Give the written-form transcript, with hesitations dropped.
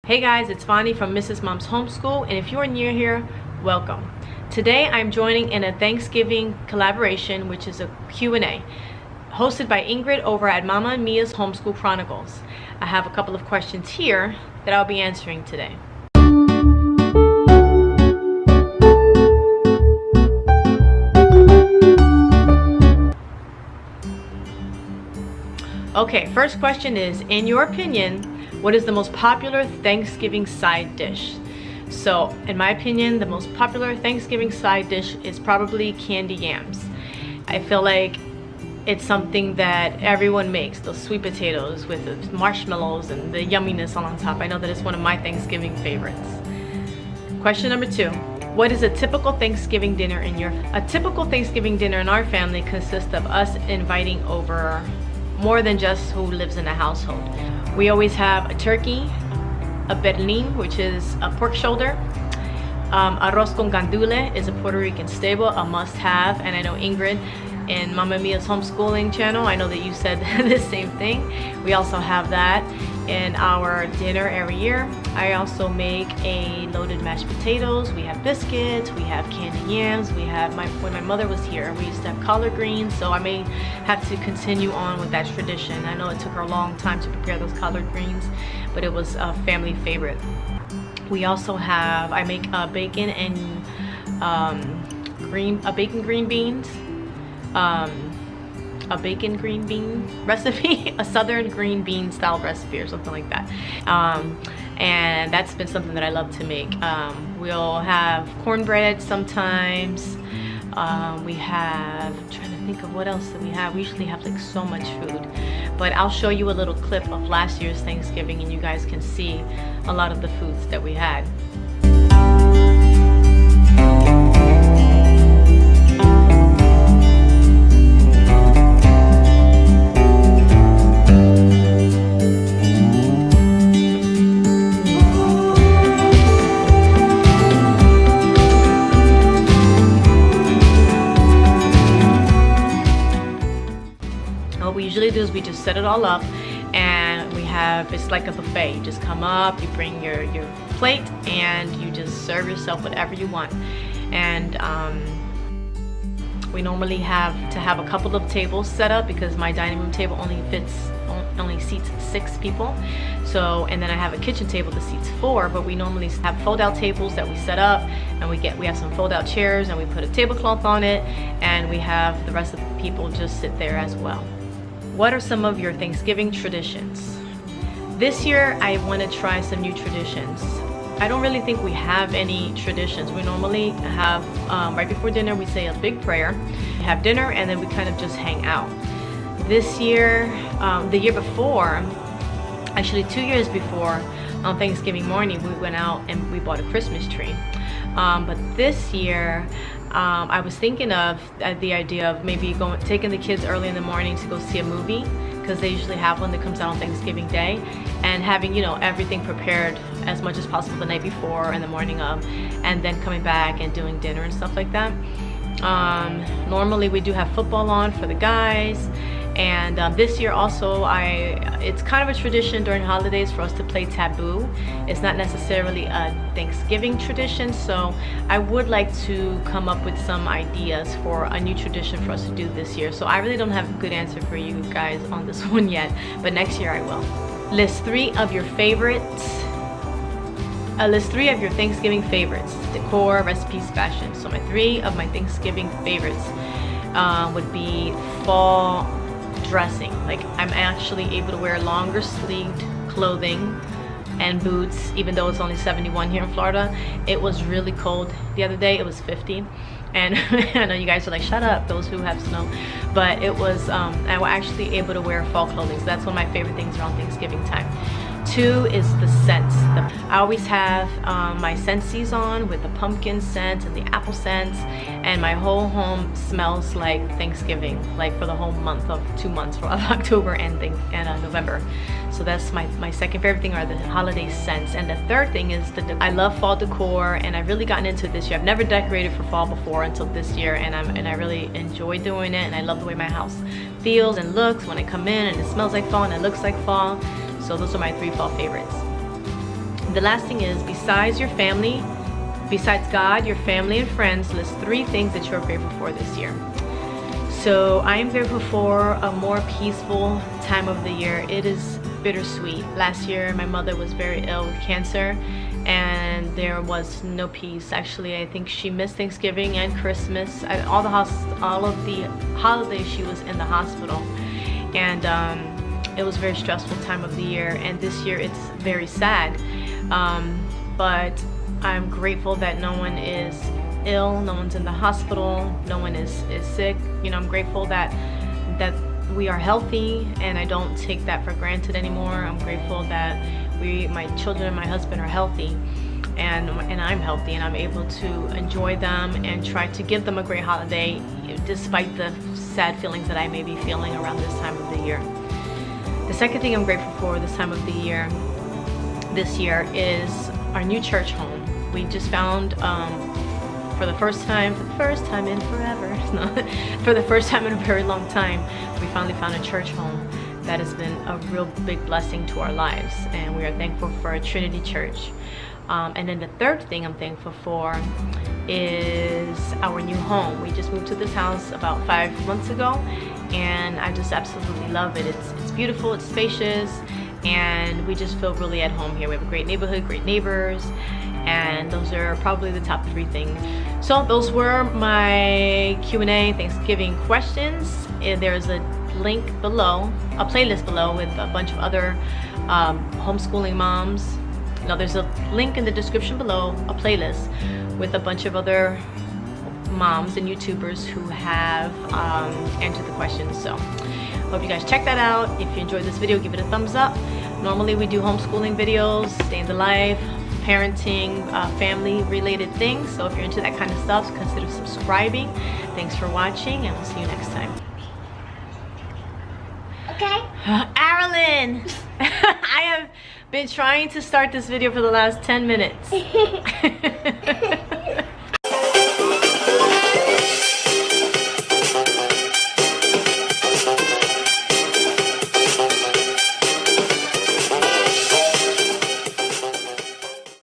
Hey guys, it's Vani from Mrs. Mom's Homeschool, and if you are new here, welcome. Today I'm joining in a Thanksgiving collaboration, which is a Q&A hosted by Ingrid over at Mama and Mia's Homeschool Chronicles. I have a couple of questions here that I'll be answering today. Okay, first question is, in your opinion, what is the most popular Thanksgiving side dish? So, in my opinion, the most popular Thanksgiving side dish is probably candy yams. I feel like it's something that everyone makes, those sweet potatoes with the marshmallows and the yumminess on top. I know that it's one of my Thanksgiving favorites. Question number 2. What is a typical Thanksgiving dinner in your... A typical Thanksgiving dinner in our family consists of us inviting over more than just who lives in the household. We always have a turkey, a berlin, which is a pork shoulder. Arroz con gandule is a Puerto Rican staple, a must-have. And I know Ingrid in Mama Mia's homeschooling channel, I know that you said the same thing. We also have that in our dinner every year. I also make a loaded mashed potatoes. We have biscuits, we have candy yams, we have when my mother was here, we used to have collard greens, so I may have to continue on with that tradition. I know it took her a long time to prepare those collard greens, but it was a family favorite. We also have, I make bacon and bacon green beans, a bacon green bean recipe, a southern green bean style recipe or something like that. And that's been something that I love to make. We'll have cornbread sometimes. We have, I'm trying to think of what else that we have. We usually have like so much food, but I'll show you a little clip of last year's Thanksgiving and you guys can see a lot of the foods that we had. What we usually do is we just set it all up, and we have, it's like a buffet. You just come up, you bring your plate, and you just serve yourself whatever you want. And we normally have to have a couple of tables set up because my dining room table only seats 6 people. So, and then I have a kitchen table that seats 4, but we normally have fold-out tables that we set up, and we have some fold-out chairs, and we put a tablecloth on it, and we have the rest of the people just sit there as well. What are some of your Thanksgiving traditions? This year, I want to try some new traditions. I don't really think we have any traditions. We normally have, right before dinner, we say a big prayer, we have dinner, and then we kind of just hang out. This year, the year before, actually 2 years before, on Thanksgiving morning, we went out and we bought a Christmas tree. But this year, I was thinking of the idea of maybe taking the kids early in the morning to go see a movie, because they usually have one that comes out on Thanksgiving Day, and having, you know, everything prepared as much as possible the night before and the morning of, and then coming back and doing dinner and stuff like that. Normally we do have football on for the guys, and this year also it's kind of a tradition during holidays for us to play taboo. It's not necessarily a Thanksgiving tradition, so I would like to come up with some ideas for a new tradition for us to do this year. So I really don't have a good answer for you guys on this one yet, but next year I will. List 3 of your favorites. List 3 of your Thanksgiving favorites: decor, recipes, fashion. So my 3 of my Thanksgiving favorites would be fall dressing. Like, I'm actually able to wear longer sleeved clothing and boots, even though it's only 71 here in Florida. It was really cold the other day. It was 50, and I know you guys are like, shut up, those who have snow, but it was I was actually able to wear fall clothing. So that's one of my favorite things around Thanksgiving time. 2 is the scents. I always have my scentsies on with the pumpkin scent and the apple scents, and my whole home smells like Thanksgiving, like for the whole month of 2 months, for October and November. So that's my second favorite thing, are the holiday scents. And the third thing is I love fall decor, and I've really gotten into it this year. I've never decorated for fall before until this year, and I really enjoy doing it, and I love the way my house feels and looks when I come in, and it smells like fall and it looks like fall. So those are my 3 fall favorites. The last thing is, besides God, your family and friends, list 3 things that you're grateful for this year. So I am grateful for a more peaceful time of the year. It is bittersweet. Last year my mother was very ill with cancer and there was no peace. Actually, I think she missed Thanksgiving and Christmas. All of the holidays she was in the hospital, and it was a very stressful time of the year. And this year it's very sad, but I'm grateful that no one is ill, no one's in the hospital, no one is sick. You know, I'm grateful that we are healthy, and I don't take that for granted anymore. I'm grateful that my children and my husband are healthy, and I'm healthy, and I'm able to enjoy them and try to give them a great holiday despite the sad feelings that I may be feeling around this time of the year. The second thing I'm grateful for this time of the year, this year, is our new church home. We just found, for the first time in forever, for the first time in a very long time, we finally found a church home that has been a real big blessing to our lives, and we are thankful for a Trinity Church. And then the third thing I'm thankful for is our new home. We just moved to this house about 5 months ago, and I just absolutely love it. It's beautiful, it's spacious, and we just feel really at home here. We have a great neighborhood, great neighbors, and those are probably the top 3 things. So those were my Q&A Thanksgiving questions. There's a link below, a playlist below with a bunch of other homeschooling moms. No, there's a link in the description below, a playlist with a bunch of other moms and YouTubers who have answered the questions. So hope you guys check that out. If you enjoyed this video, give it a thumbs up. Normally we do homeschooling videos, day in the life, parenting, family related things. So if you're into that kind of stuff, consider subscribing. Thanks for watching, and we'll see you next time. Okay. Arilyn! I have been trying to start this video for the last 10 minutes.